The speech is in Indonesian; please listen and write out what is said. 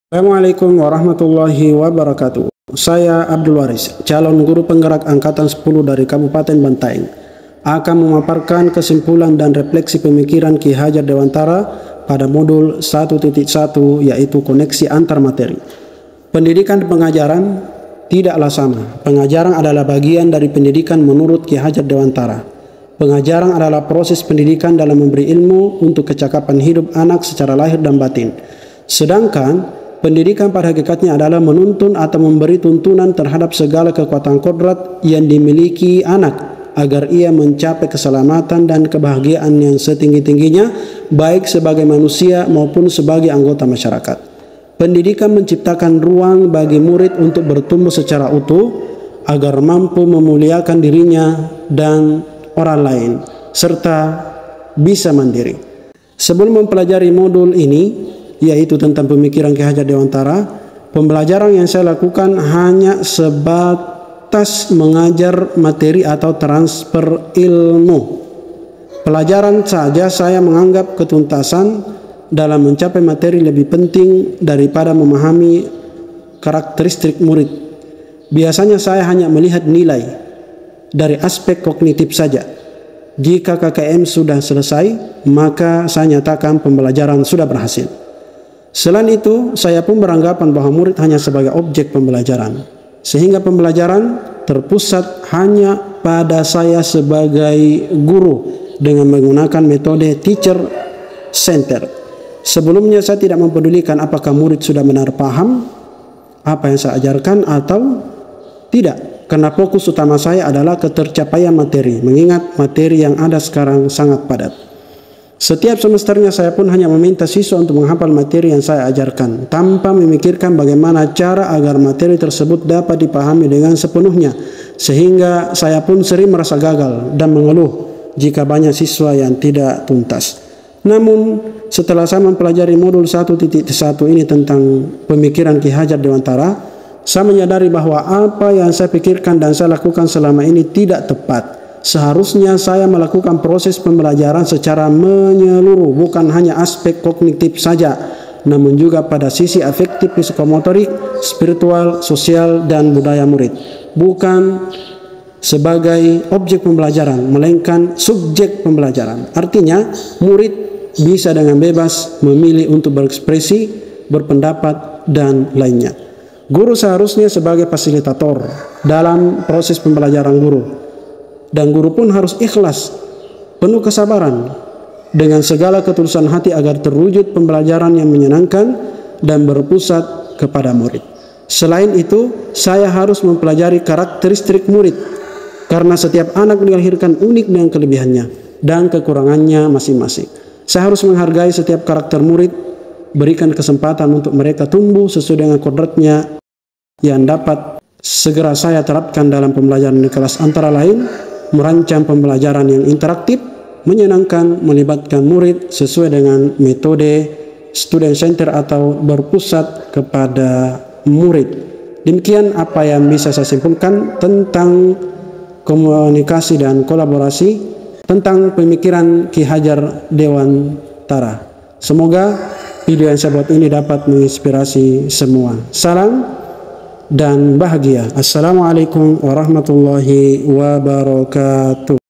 Assalamualaikum warahmatullahi wabarakatuh. Saya Abdul Waris, calon guru penggerak angkatan 10 dari Kabupaten Bantaeng, akan memaparkan kesimpulan dan refleksi pemikiran Ki Hajar Dewantara pada modul 1.1, yaitu koneksi antar materi. Pendidikan dan pengajaran tidaklah sama. Pengajaran adalah bagian dari pendidikan menurut Ki Hajar Dewantara. Pengajaran adalah proses pendidikan dalam memberi ilmu untuk kecakapan hidup anak secara lahir dan batin. Sedangkan pendidikan pada hakikatnya adalah menuntun atau memberi tuntunan terhadap segala kekuatan kodrat yang dimiliki anak agar ia mencapai keselamatan dan kebahagiaan yang setinggi-tingginya, baik sebagai manusia maupun sebagai anggota masyarakat. Pendidikan menciptakan ruang bagi murid untuk bertumbuh secara utuh agar mampu memuliakan dirinya dan orang lain serta bisa mandiri. Sebelum mempelajari modul ini, yaitu tentang pemikiran Ki Hajar Dewantara, pembelajaran yang saya lakukan hanya sebatas mengajar materi atau transfer ilmu. Pelajaran saja saya menganggap ketuntasan dalam mencapai materi lebih penting daripada memahami karakteristik murid. Biasanya saya hanya melihat nilai dari aspek kognitif saja. Jika KKM sudah selesai, maka saya nyatakan pembelajaran sudah berhasil. Selain itu, saya pun beranggapan bahwa murid hanya sebagai objek pembelajaran, sehingga pembelajaran terpusat hanya pada saya sebagai guru dengan menggunakan metode teacher center. Sebelumnya saya tidak mempedulikan apakah murid sudah benar paham apa yang saya ajarkan atau tidak, karena fokus utama saya adalah ketercapaian materi, mengingat materi yang ada sekarang sangat padat. Setiap semesternya saya pun hanya meminta siswa untuk menghafal materi yang saya ajarkan, tanpa memikirkan bagaimana cara agar materi tersebut dapat dipahami dengan sepenuhnya, sehingga saya pun sering merasa gagal dan mengeluh jika banyak siswa yang tidak tuntas. Namun setelah saya mempelajari modul 1.1 ini tentang pemikiran Ki Hajar Dewantara, saya menyadari bahwa apa yang saya pikirkan dan saya lakukan selama ini tidak tepat. Seharusnya saya melakukan proses pembelajaran secara menyeluruh, bukan hanya aspek kognitif saja, namun juga pada sisi afektif, psikomotorik, spiritual, sosial, dan budaya murid. Bukan sebagai objek pembelajaran, melainkan subjek pembelajaran. Artinya, murid bisa dengan bebas memilih untuk berekspresi, berpendapat, dan lainnya. Guru seharusnya sebagai fasilitator dalam proses pembelajaran guru. Dan guru pun harus ikhlas, penuh kesabaran, dengan segala ketulusan hati agar terwujud pembelajaran yang menyenangkan dan berpusat kepada murid. Selain itu, saya harus mempelajari karakteristik murid, karena setiap anak dilahirkan unik dengan kelebihannya dan kekurangannya masing-masing. Saya harus menghargai setiap karakter murid, berikan kesempatan untuk mereka tumbuh sesuai dengan kodratnya yang dapat segera saya terapkan dalam pembelajaran di kelas, antara lain merancang pembelajaran yang interaktif, menyenangkan, melibatkan murid sesuai dengan metode student center atau berpusat kepada murid. Demikian apa yang bisa saya simpulkan tentang komunikasi dan kolaborasi tentang pemikiran Ki Hajar Dewantara. Semoga video yang saya buat ini dapat menginspirasi semua. Salam dan bahagia. Assalamualaikum warahmatullahi wabarakatuh.